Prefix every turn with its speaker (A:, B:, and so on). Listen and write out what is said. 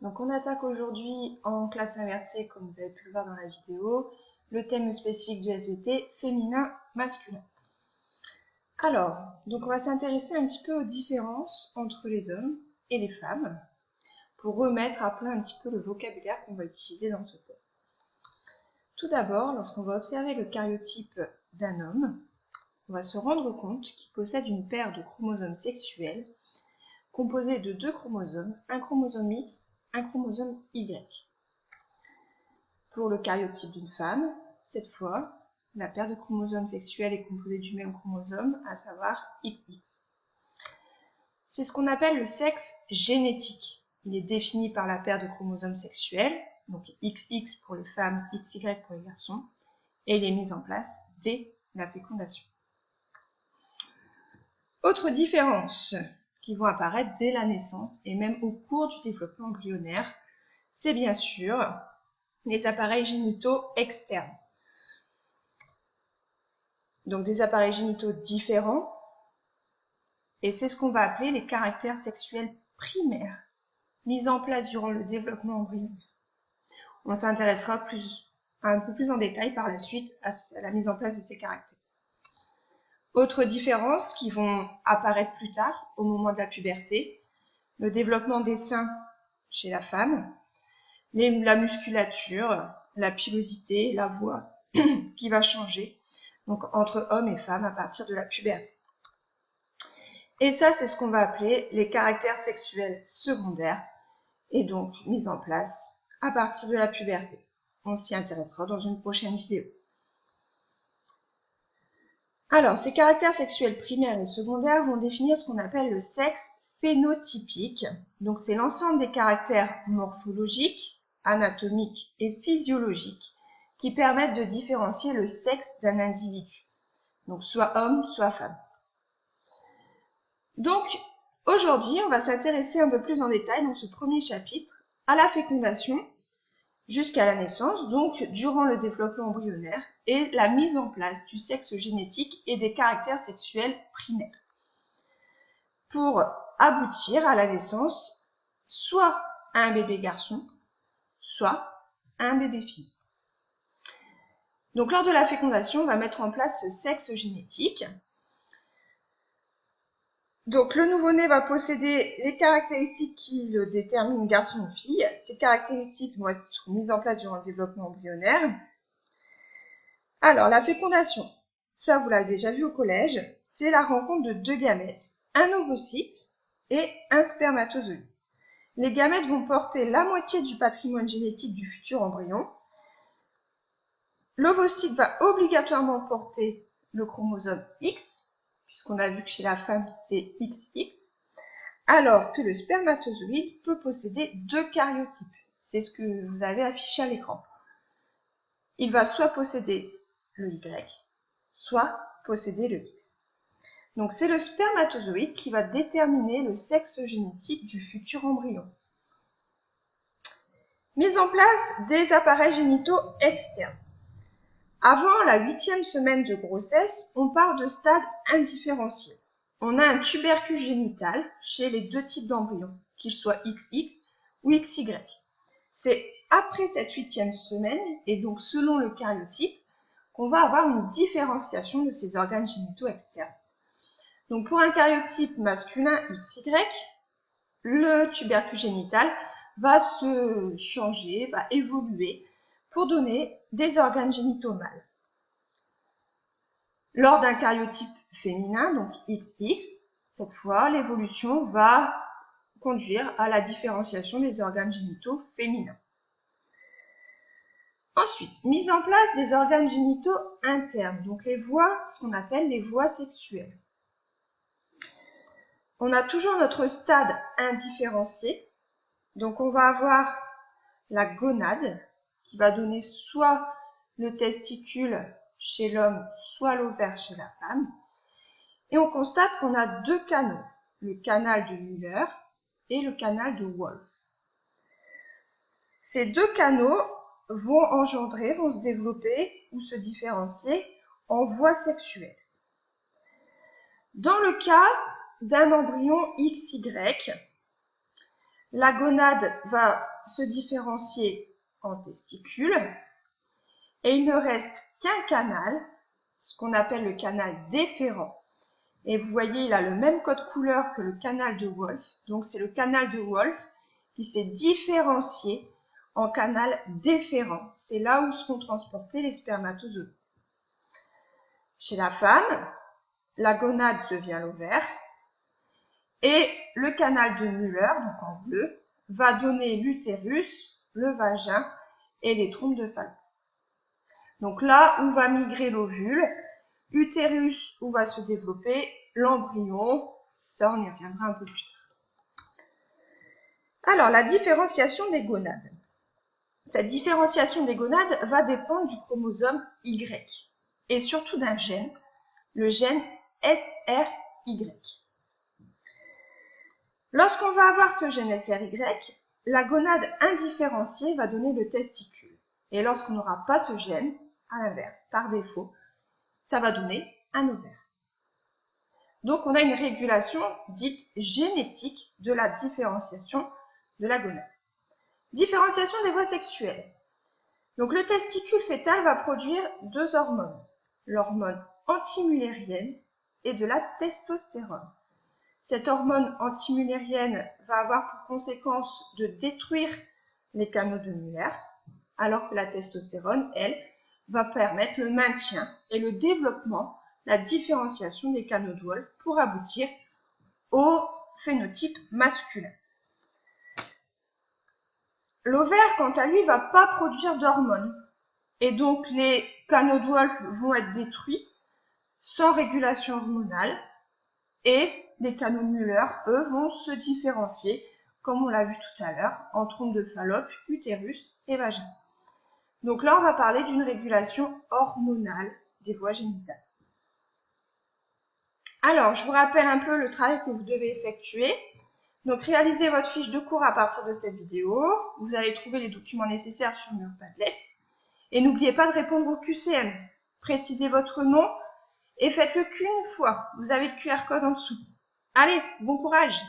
A: Donc on attaque aujourd'hui en classe inversée, comme vous avez pu le voir dans la vidéo, le thème spécifique du SVT, féminin-masculin. Alors, donc on va s'intéresser un petit peu aux différences entre les hommes et les femmes, pour remettre à plat un petit peu le vocabulaire qu'on va utiliser dans ce thème. Tout d'abord, lorsqu'on va observer le karyotype d'un homme, on va se rendre compte qu'il possède une paire de chromosomes sexuels composés de deux chromosomes, un chromosome X, un chromosome Y. Pour le karyotype d'une femme, cette fois, la paire de chromosomes sexuels est composée du même chromosome, à savoir XX. C'est ce qu'on appelle le sexe génétique. Il est défini par la paire de chromosomes sexuels, donc XX pour les femmes, XY pour les garçons, et il est mis en place dès la fécondation. Autre différence qui vont apparaître dès la naissance et même au cours du développement embryonnaire, c'est bien sûr les appareils génitaux externes. Donc des appareils génitaux différents, et c'est ce qu'on va appeler les caractères sexuels primaires, mis en place durant le développement embryonnaire. On s'intéressera un peu plus en détail par la suite à la mise en place de ces caractères. Autres différences qui vont apparaître plus tard, au moment de la puberté, le développement des seins chez la femme, la musculature, la pilosité, la voix qui va changer, donc entre hommes et femmes à partir de la puberté. Et ça, c'est ce qu'on va appeler les caractères sexuels secondaires, et donc mis en place à partir de la puberté. On s'y intéressera dans une prochaine vidéo. Alors, ces caractères sexuels primaires et secondaires vont définir ce qu'on appelle le sexe phénotypique. Donc, c'est l'ensemble des caractères morphologiques, anatomiques et physiologiques qui permettent de différencier le sexe d'un individu. Donc, soit homme, soit femme. Donc, aujourd'hui, on va s'intéresser un peu plus en détail dans ce premier chapitre à la fécondation jusqu'à la naissance, donc durant le développement embryonnaire, et la mise en place du sexe génétique et des caractères sexuels primaires, pour aboutir à la naissance soit à un bébé garçon, soit à un bébé fille. Donc lors de la fécondation, on va mettre en place ce sexe génétique. Donc le nouveau-né va posséder les caractéristiques qui le déterminent garçon ou fille. Ces caractéristiques vont être mises en place durant le développement embryonnaire. Alors la fécondation, ça vous l'avez déjà vu au collège, c'est la rencontre de deux gamètes, un ovocyte et un spermatozoïde. Les gamètes vont porter la moitié du patrimoine génétique du futur embryon. L'ovocyte va obligatoirement porter le chromosome X, puisqu'on a vu que chez la femme, c'est XX, alors que le spermatozoïde peut posséder deux karyotypes. C'est ce que vous avez affiché à l'écran. Il va soit posséder le Y, soit posséder le X. Donc c'est le spermatozoïde qui va déterminer le sexe génétique du futur embryon. Mise en place des appareils génitaux externes. Avant la 8e semaine de grossesse, on parle de stade indifférencié. On a un tubercule génital chez les deux types d'embryons, qu'ils soient XX ou XY. C'est après cette 8e semaine, et donc selon le karyotype, qu'on va avoir une différenciation de ces organes génitaux externes. Donc pour un karyotype masculin XY, le tubercule génital va se changer, va évoluer pour donner des organes génitaux mâles. Lors d'un karyotype féminin, donc XX, cette fois, l'évolution va conduire à la différenciation des organes génitaux féminins. Ensuite, mise en place des organes génitaux internes, donc les voies, ce qu'on appelle les voies sexuelles. On a toujours notre stade indifférencié, donc on va avoir la gonade qui va donner soit le testicule chez l'homme, soit l'ovaire chez la femme. Et on constate qu'on a deux canaux, le canal de Müller et le canal de Wolff. Ces deux canaux vont se développer ou se différencier en voies sexuelles. Dans le cas d'un embryon XY, La gonade va se différencier en testicules et il ne reste qu'un canal, ce qu'on appelle le canal déférent. Et vous voyez, il a le même code couleur que le canal de Wolff. Donc c'est le canal de Wolff qui s'est différencié en canal déférent. C'est là où seront transportés les spermatozoïdes. Chez la femme, la gonade devient l'ovaire et le canal de Müller, donc en bleu, va donner l'utérus, le vagin et les trompes de Fallope. Donc là où va migrer l'ovule, utérus où va se développer l'embryon, ça on y reviendra un peu plus tard. Alors la différenciation des gonades. Cette différenciation des gonades va dépendre du chromosome Y et surtout d'un gène, le gène SRY. Lorsqu'on va avoir ce gène SRY, la gonade indifférenciée va donner le testicule. Et lorsqu'on n'aura pas ce gène, à l'inverse, par défaut, ça va donner un ovaire. Donc on a une régulation dite génétique de la différenciation de la gonade. Différenciation des voies sexuelles. Donc le testicule fœtal va produire deux hormones, l'hormone antimullérienne et de la testostérone. Cette hormone antimullérienne va avoir pour conséquence de détruire les canaux de Müller, alors que la testostérone, elle, va permettre le maintien et le développement, la différenciation des canaux de Wolff pour aboutir au phénotype masculin. L'ovaire, quant à lui, ne va pas produire d'hormones et donc les canaux de Wolff vont être détruits sans régulation hormonale et les canaux de Müller, eux, vont se différencier, comme on l'a vu tout à l'heure, en trompe de Fallope, utérus et vagin. Donc là, on va parler d'une régulation hormonale des voies génitales. Alors, je vous rappelle un peu le travail que vous devez effectuer. Donc, réalisez votre fiche de cours à partir de cette vidéo. Vous allez trouver les documents nécessaires sur mur Padlet. Et n'oubliez pas de répondre au QCM. Précisez votre nom et faites-le qu'une fois. Vous avez le QR code en dessous. Allez, bon courage!